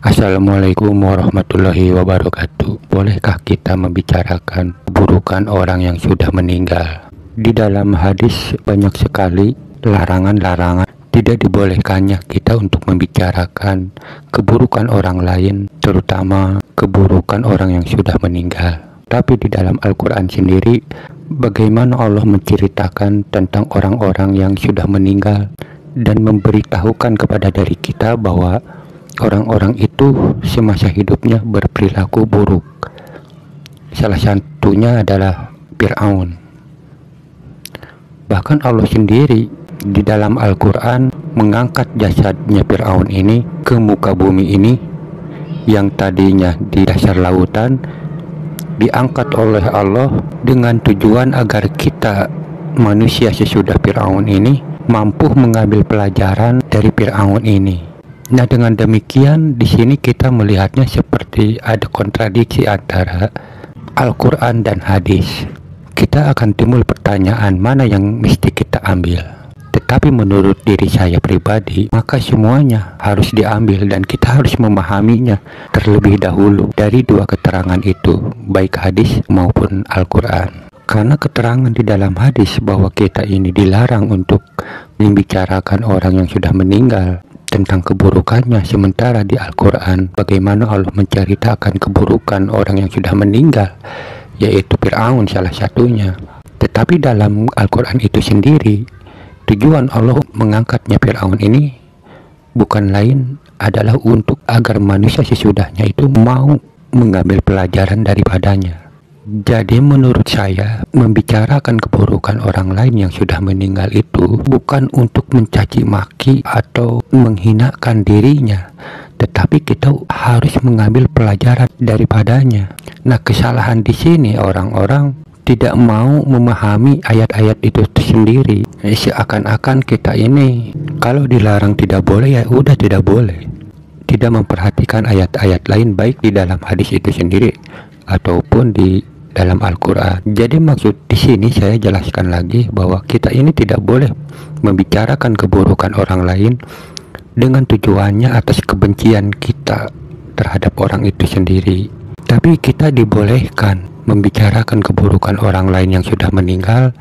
Assalamualaikum warahmatullahi wabarakatuh. Bolehkah kita membicarakan keburukan orang yang sudah meninggal? Di dalam hadis banyak sekali larangan-larangan tidak dibolehkannya kita untuk membicarakan keburukan orang lain, terutama keburukan orang yang sudah meninggal. Tapi di dalam Al-Quran sendiri, bagaimana Allah menceritakan tentang orang-orang yang sudah meninggal dan memberitahukan kepada diri kita bahwa orang-orang itu semasa hidupnya berperilaku buruk. Salah satunya adalah Fir'aun. Bahkan Allah sendiri di dalam Al-Quran mengangkat jasadnya Fir'aun ini ke muka bumi ini, yang tadinya di dasar lautan, diangkat oleh Allah dengan tujuan agar kita manusia sesudah Fir'aun ini mampu mengambil pelajaran dari Fir'aun ini. Nah, dengan demikian di sini kita melihatnya seperti ada kontradiksi antara Al-Quran dan hadis. Kita akan timbul pertanyaan mana yang mesti kita ambil. Tetapi menurut diri saya pribadi, maka semuanya harus diambil dan kita harus memahaminya terlebih dahulu dari dua keterangan itu, baik hadis maupun Al-Quran. Karena keterangan di dalam hadis bahwa kita ini dilarang untuk membicarakan orang yang sudah meninggal tentang keburukannya, sementara di Al-Quran bagaimana Allah menceritakan keburukan orang yang sudah meninggal, yaitu Fir'aun salah satunya. Tetapi dalam Al-Quran itu sendiri, tujuan Allah mengangkatnya Fir'aun ini bukan lain adalah untuk agar manusia sesudahnya itu mau mengambil pelajaran daripadanya. Jadi menurut saya, membicarakan keburukan orang lain yang sudah meninggal itu bukan untuk mencaci maki atau menghinakan dirinya, tetapi kita harus mengambil pelajaran daripadanya. Nah, kesalahan di sini orang-orang tidak mau memahami ayat-ayat itu sendiri. Seakan-akan kita ini kalau dilarang tidak boleh, ya udah tidak boleh. Tidak memperhatikan ayat-ayat lain baik di dalam hadis itu sendiri ataupun di dalam Al-Quran. Jadi maksud di sini saya jelaskan lagi bahwa kita ini tidak boleh membicarakan keburukan orang lain dengan tujuannya atas kebencian kita terhadap orang itu sendiri. Tapi kita dibolehkan membicarakan keburukan orang lain yang sudah meninggal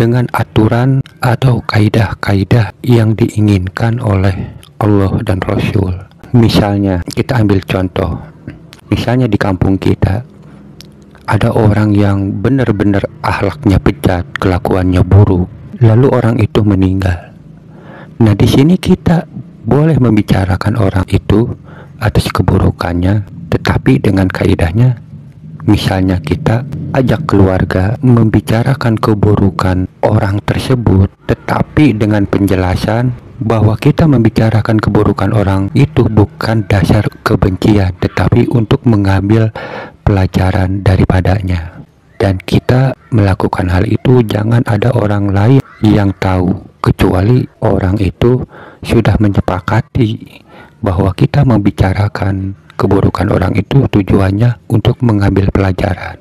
dengan aturan atau kaidah-kaidah yang diinginkan oleh Allah dan Rasul. Misalnya kita ambil contoh, misalnya di kampung kita ada orang yang benar-benar akhlaknya bejat, kelakuannya buruk, lalu orang itu meninggal. Nah, di sini kita boleh membicarakan orang itu atas keburukannya, tetapi dengan kaidahnya, misalnya kita ajak keluarga membicarakan keburukan orang tersebut, tetapi dengan penjelasan bahwa kita membicarakan keburukan orang itu bukan dasar kebencian, tetapi untuk mengambil pelajaran daripadanya. Dan kita melakukan hal itu jangan ada orang lain yang tahu, kecuali orang itu sudah menyepakati bahwa kita membicarakan keburukan orang itu tujuannya untuk mengambil pelajaran,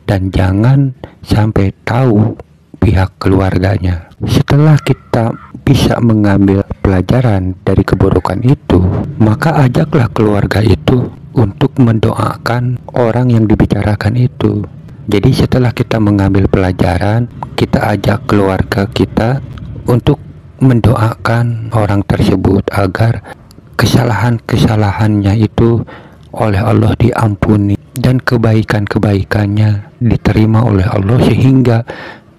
dan jangan sampai tahu pihak keluarganya. Setelah kita bisa mengambil pelajaran dari keburukan itu, maka ajaklah keluarga itu untuk mendoakan orang yang dibicarakan itu. Jadi setelah kita mengambil pelajaran, kita ajak keluarga kita untuk mendoakan orang tersebut agar kesalahan-kesalahannya itu oleh Allah diampuni dan kebaikan-kebaikannya diterima oleh Allah, sehingga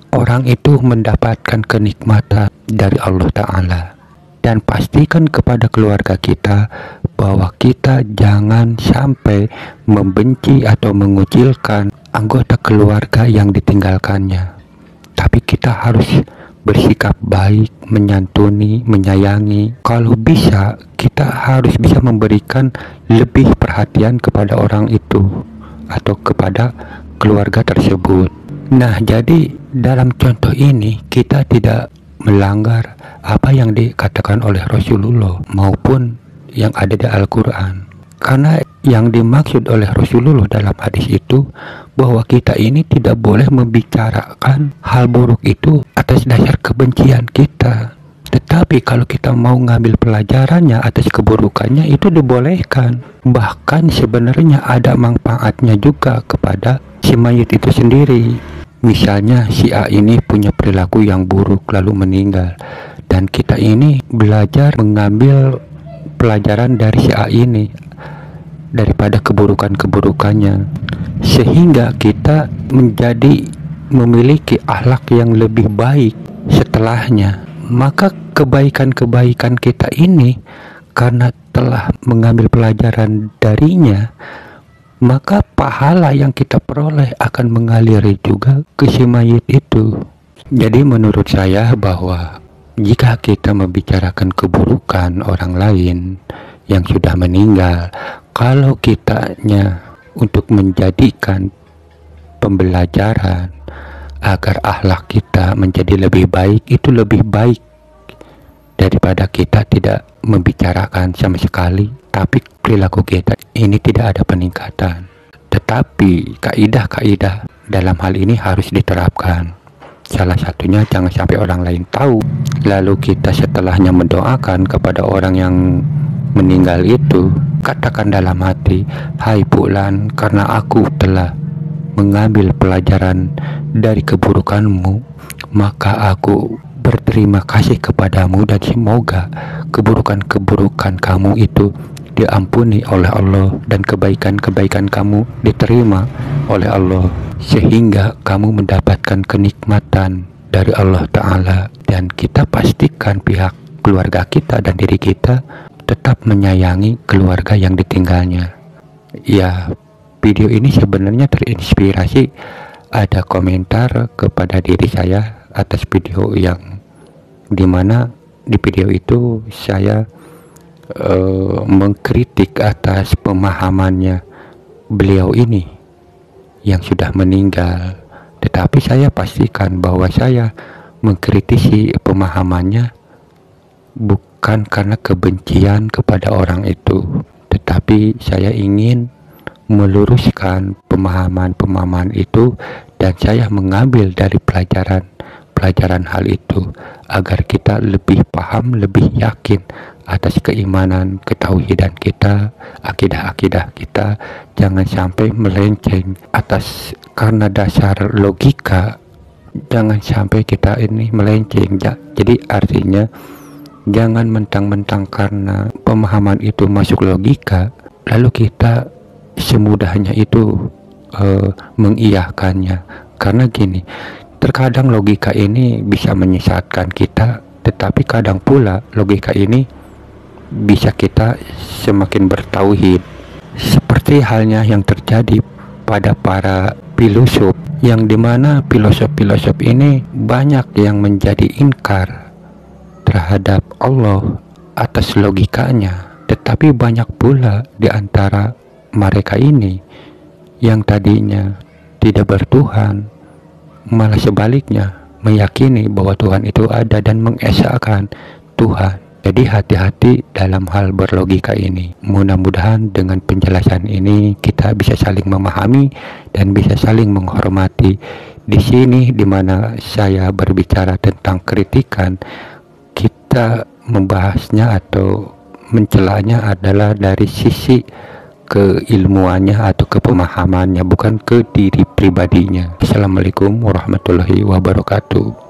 orang itu mendapatkan kenikmatan dari Allah Ta'ala. Dan pastikan kepada keluarga kita bahwa kita jangan sampai membenci atau mengucilkan anggota keluarga yang ditinggalkannya. Tapi kita harus bersikap baik, menyantuni, menyayangi. Kalau bisa, kita harus bisa memberikan lebih perhatian kepada orang itu atau kepada keluarga tersebut. Nah, jadi dalam contoh ini kita tidak melanggar apa yang dikatakan oleh Rasulullah maupun yang ada di Al-Quran. Karena yang dimaksud oleh Rasulullah dalam hadis itu bahwa kita ini tidak boleh membicarakan hal buruk itu atas dasar kebencian kita, Tetapi kalau kita mau ngambil pelajarannya atas keburukannya, itu dibolehkan. Bahkan sebenarnya ada manfaatnya juga kepada si mayit itu sendiri. Misalnya si A ini punya perilaku yang buruk lalu meninggal, dan kita ini belajar mengambil pelajaran dari si A ini daripada keburukan-keburukannya, sehingga kita menjadi memiliki akhlak yang lebih baik setelahnya. Maka kebaikan-kebaikan kita ini karena telah mengambil pelajaran darinya, maka pahala yang kita peroleh akan mengalir juga ke si mayit itu. Jadi menurut saya bahwa jika kita membicarakan keburukan orang lain yang sudah meninggal, kalau kitanya untuk menjadikan pembelajaran agar akhlak kita menjadi lebih baik, itu lebih baik daripada kita tidak membicarakan sama sekali, tapi perilaku kita ini tidak ada peningkatan. Tetapi kaidah-kaidah dalam hal ini harus diterapkan. Salah satunya jangan sampai orang lain tahu, lalu kita setelahnya mendoakan kepada orang yang meninggal itu, katakan dalam hati, "Hai Fulan, karena aku telah mengambil pelajaran dari keburukanmu, maka aku berterima kasih kepadamu, dan semoga keburukan-keburukan kamu itu diampuni oleh Allah dan kebaikan-kebaikan kamu diterima oleh Allah, sehingga kamu mendapatkan kenikmatan dari Allah Ta'ala." Dan kita pastikan pihak keluarga kita dan diri kita tetap menyayangi keluarga yang ditinggalnya. Ya, video ini sebenarnya terinspirasi ada komentar kepada diri saya atas video yang dimana di video itu saya mengkritik atas pemahamannya beliau ini yang sudah meninggal. Tetapi saya pastikan bahwa saya mengkritisi pemahamannya bukan karena kebencian kepada orang itu, tetapi saya ingin meluruskan pemahaman-pemahaman itu, dan saya mengambil dari pelajaran hal itu agar kita lebih paham, lebih yakin atas keimanan, ketauhidan kita, akidah-akidah kita. Jangan sampai melenceng atas karena dasar logika, jangan sampai kita ini melenceng. Jadi artinya jangan mentang-mentang karena pemahaman itu masuk logika lalu kita semudahnya itu mengiyakannya. Karena gini, terkadang logika ini bisa menyesatkan kita, tetapi kadang pula logika ini bisa kita semakin bertauhid, seperti halnya yang terjadi pada para filosof, yang dimana filosof-filosof ini banyak yang menjadi ingkar terhadap Allah atas logikanya, tetapi banyak pula di antara mereka ini yang tadinya tidak bertuhan, malah sebaliknya meyakini bahwa Tuhan itu ada dan mengesahkan Tuhan. Jadi hati-hati dalam hal berlogika ini. Mudah-mudahan dengan penjelasan ini kita bisa saling memahami dan bisa saling menghormati. Di sini dimana saya berbicara tentang kritikan, kita membahasnya atau mencelanya adalah dari sisi keilmuannya atau kepemahamannya, bukan ke diri pribadinya. Assalamualaikum warahmatullahi wabarakatuh.